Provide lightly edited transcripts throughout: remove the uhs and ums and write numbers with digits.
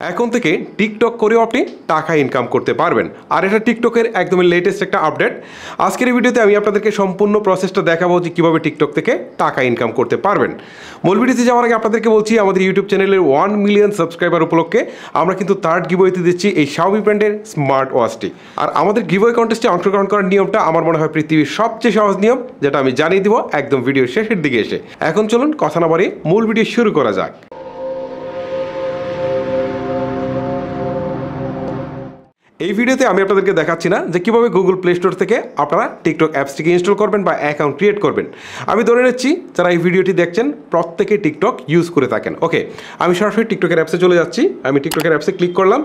এখন থেকে টিকটক করেও আপনি টাকা ইনকাম করতে পারবেন। আর এটা টিকটকের একদমই লেটেস্ট একটা আপডেট। আজকের এই ভিডিওতে আমি আপনাদেরকে সম্পূর্ণ প্রসেসটা দেখাবো যে কীভাবে টিকটক থেকে টাকা ইনকাম করতে পারবেন। মূল ভিডিওতে যাওয়ার আগে আপনাদেরকে বলছি, আমাদের ইউটিউব চ্যানেলের 1 মিলিয়ন সাবস্ক্রাইবার উপলক্ষে আমরা কিন্তু থার্ড গিভওয়েতে দিচ্ছি এই শাওমি ব্র্যান্ডের স্মার্ট ওয়াচটি। আর আমাদের গিভওয়ে কন্টেস্টে অংশগ্রহণ করার নিয়মটা আমার মনে হয় পৃথিবীর সবচেয়ে সহজ নিয়ম, যেটা আমি জানিয়ে দিব একদম ভিডিও শেষের দিকে এসে। এখন চলুন কথা না বাড়িয়ে মূল ভিডিও শুরু করা যাক। এই ভিডিওতে আমি আপনাদেরকে দেখাচ্ছি না যে কীভাবে গুগল প্লে স্টোর থেকে আপনারা টিকটক অ্যাপসটিকে ইনস্টল করবেন বা অ্যাকাউন্ট ক্রিয়েট করবেন। আমি ধরে নিচ্ছি যারা এই ভিডিওটি দেখছেন প্রত্যেকে টিকটক ইউজ করে থাকেন। ওকে, আমি সরাসরি টিকটকের অ্যাপসে চলে যাচ্ছি। আমি টিকটকের অ্যাপসে ক্লিক করলাম।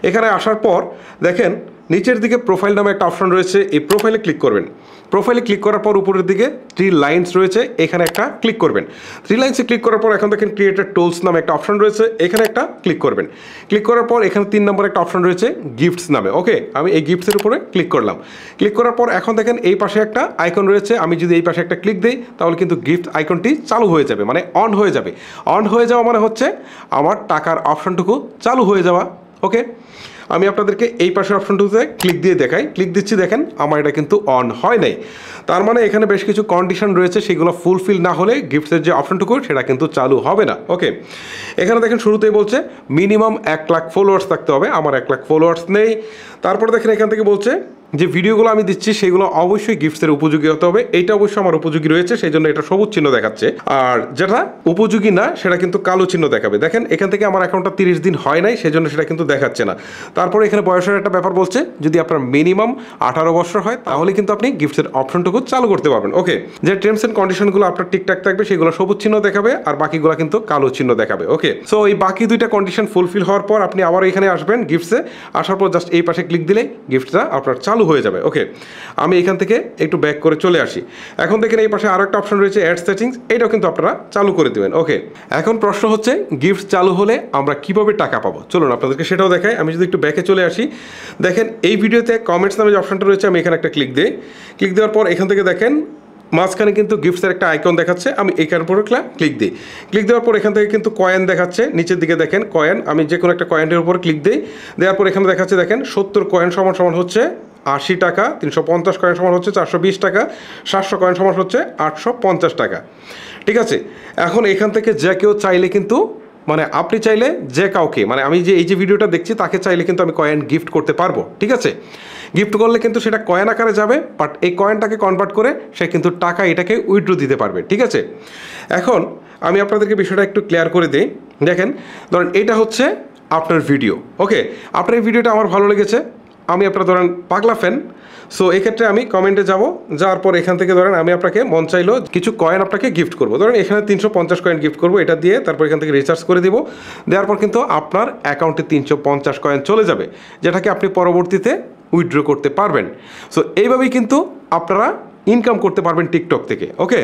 এখানে আসার পর দেখেন নিচের দিকে প্রোফাইল নামে একটা অপশন রয়েছে, এই প্রোফাইলে ক্লিক করবেন। প্রোফাইলে ক্লিক করার পর উপরের দিকে 3 লাইনস রয়েছে, এখানে একটা ক্লিক করবেন। 3 লাইনসে ক্লিক করার পর এখন দেখেন ক্রিয়েটর টুলস নামে একটা অপশন রয়েছে, এখানে একটা ক্লিক করবেন। ক্লিক করার পর এখানে 3 নম্বর একটা অপশন রয়েছে গিফটস নামে। ওকে, আমি এই গিফটসের উপরে ক্লিক করলাম। ক্লিক করার পর এখন দেখেন এই পাশে একটা আইকন রয়েছে, আমি যদি এই পাশে একটা ক্লিক দিই তাহলে কিন্তু গিফট আইকনটি চালু হয়ে যাবে, মানে অন হয়ে যাবে। অন হয়ে যাওয়া মানে হচ্ছে আমার টাকার অপশনটুকু চালু হয়ে যাওয়া। ওকে, আমি আপনাদেরকে এই পাশের অপশনটুতে ক্লিক দিয়ে দেখাই। ক্লিক দিচ্ছি, দেখেন আমার এটা কিন্তু অন হয় নাই। তার মানে এখানে বেশ কিছু কন্ডিশন রয়েছে, সেগুলো ফুলফিল না হলে গিফটসের যে অপশনটুকু সেটা কিন্তু চালু হবে না। ওকে, এখানে দেখেন শুরুতেই বলছে মিনিমাম 1 লাখ ফলোয়ার্স থাকতে হবে, আমার 1 লাখ ফলোয়ার্স নেই। তারপরে দেখেন এখান থেকে বলছে যে ভিডিওগুলো আমি দিচ্ছি সেগুলো অবশ্যই গিফটসের উপযোগী হতে হবে। এইটা অবশ্যই আমার উপযোগী রয়েছে, সেই জন্য এটা সবুজ চিহ্ন দেখাচ্ছে। আর যেটা উপযোগী না সেটা কিন্তু কালো চিহ্ন দেখাবে। দেখেন এখান থেকে আমার অ্যাকাউন্টটা 30 দিন হয় নাই, সেজন্য সেটা কিন্তু দেখাচ্ছে না। তারপরে এখানে বয়সের একটা ব্যাপার বলছে, যদি আপনার মিনিমাম 18 বছর হয় তাহলে কিন্তু আপনি গিফটসের অপশনটুকু চালু করতে পারবেন। ওকে, যে টার্মস এন্ড কন্ডিশনগুলো আপনার ঠিকঠাক থাকবে সেগুলো সবুজ চিহ্ন দেখাবে, আর বাকিগুলো কিন্তু কালো চিহ্ন দেখাবে। ওকে, সো এই বাকি দুইটা কন্ডিশন ফুলফিল হওয়ার পর আপনি আবার এখানে আসবেন গিফটসে। আসার পর জাস্ট এই পাশে ক্লিক দিলে গিফটটা আপনার চালু হয়ে যাবে। ওকে, আমি এখান থেকে একটু ব্যাক করে চলে আসি। এখন দেখেন এই পাশে আরো একটা অপশন রয়েছে অ্যাড সেটিংস, এটাও কিন্তু আপনারা চালু করে দেবেন। ওকে, এখন প্রশ্ন হচ্ছে গিফট চালু হলে আমরা কিভাবে টাকা পাবো। চলুন আপনাদেরকে সেটাও দেখাই। আমি যদি একটু ব্যাকে চলে আসি, দেখেন এই ভিডিওতে কমেন্টস নামে যে অপশনটা রয়েছে, আমি এখানে একটা ক্লিক দিই। ক্লিক দেওয়ার পর এখান থেকে দেখেন মাঝখানে কিন্তু গিফটসের একটা আইকন দেখাচ্ছে, আমি এইখানের উপরে ক্লিক দিই। ক্লিক দেওয়ার পর এখান থেকে কিন্তু কয়েন দেখাচ্ছে, নিচের দিকে দেখেন কয়েন। আমি যে কোনো একটা কয়েনের উপর ক্লিক দিই। দেওয়ার পর এখানে দেখাচ্ছে দেখেন 70 কয়েন সমান হচ্ছে 80 টাকা, 350 কয়েন সমান হচ্ছে 420 টাকা, 700 কয়েন সমান হচ্ছে 850 টাকা। ঠিক আছে, এখন এখান থেকে যে কেউ চাইলে কিন্তু, মানে আপনি চাইলে যে কাউকে, মানে আমি যে এই যে ভিডিওটা দেখছি তাকে চাইলে কিন্তু আমি কয়েন গিফট করতে পারবো। ঠিক আছে, গিফট করলে কিন্তু সেটা কয়েন আকারে যাবে, বাট এই কয়েনটাকে কনভার্ট করে সে কিন্তু টাকা এটাকে উইথড্র দিতে পারবে। ঠিক আছে, এখন আমি আপনাদেরকে বিষয়টা একটু ক্লিয়ার করে দিই। দেখেন ধরেন এটা হচ্ছে আপনার ভিডিও। ওকে, আপনার এই ভিডিওটা আমার ভালো লেগেছে, আমি আপনার ধরেন পাগলা ফ্যান। সো এক্ষেত্রে আমি কমেন্টে যাব, যাওয়ার পর এখান থেকে ধরেন আমি আপনাকে মন চাইলো কিছু কয়েন আপনাকে গিফট করবো। ধরেন এখানে 350 কয়েন গিফট করবো, এটা দিয়ে তারপর এখান থেকে রিচার্জ করে দিব। দেওয়ার পর কিন্তু আপনার অ্যাকাউন্টে 350 কয়েন চলে যাবে, যেটাকে আপনি পরবর্তীতে উইথড্র করতে পারবেন। সো এইভাবেই কিন্তু আপনারা ইনকাম করতে পারবেন টিকটক থেকে। ওকে,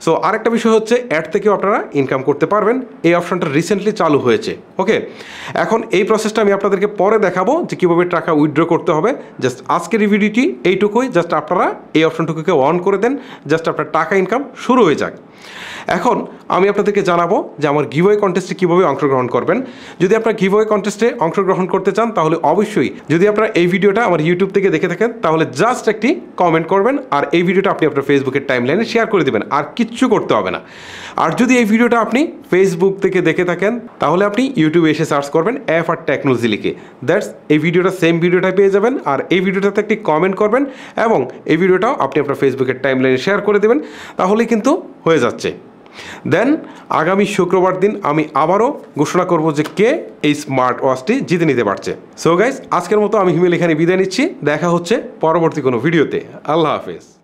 সো আরেকটা বিষয় হচ্ছে অ্যাড থেকেও আপনারা ইনকাম করতে পারবেন। এই অপশনটা রিসেন্টলি চালু হয়েছে। ওকে, এখন এই প্রসেসটা আমি আপনাদেরকে পরে দেখাবো যে কীভাবে টাকা উইথড্র করতে হবে। জাস্ট আজকের এই ভিডিওটি এইটুকুই, জাস্ট আপনারা এই অপশনটুকুকে অন করে দেন, জাস্ট আপনার টাকা ইনকাম শুরু হয়ে যাক। এখন আমি আপনাদেরকে জানাবো যে আমার গিভওয়ে কন্টেস্টে কীভাবে অংশগ্রহণ করবেন। যদি আপনারা গিভওয়ে কন্টেস্টে অংশগ্রহণ করতে চান তাহলে অবশ্যই, যদি আপনারা এই ভিডিওটা আমার ইউটিউব থেকে দেখে থাকেন তাহলে জাস্ট একটি কমেন্ট করবেন, আর এই ভিডিওটা আপনি আপনার ফেসবুকের টাইমলাইনে শেয়ার করে দেবেন, আর কিচ্ছু করতে হবে না। আর যদি এই ভিডিওটা আপনি ফেসবুক থেকে দেখে থাকেন তাহলে আপনি ইউটিউবে এসে সার্চ করবেন এফ আর টেকনোলজি লিখে, দ্যাটস এই ভিডিওটা সেম ভিডিওটা পেয়ে যাবেন। আর এই ভিডিওটাতে একটি কমেন্ট করবেন এবং এই ভিডিওটাও আপনি আপনার ফেসবুকের টাইমলাইনে শেয়ার করে দেবেন, তাহলেই কিন্তু হয়ে যাচ্ছে। দেন আগামী শুক্রবার দিন আমি আবারও ঘোষণা করব যে কে এই স্মার্ট ওয়াচটি জিতে নিতে পারছে। সো গাইস, আজকের মতো আমি হিমেল এখানে বিদায় নিচ্ছি। দেখা হচ্ছে পরবর্তী কোনো ভিডিওতে। আল্লাহ হাফেজ।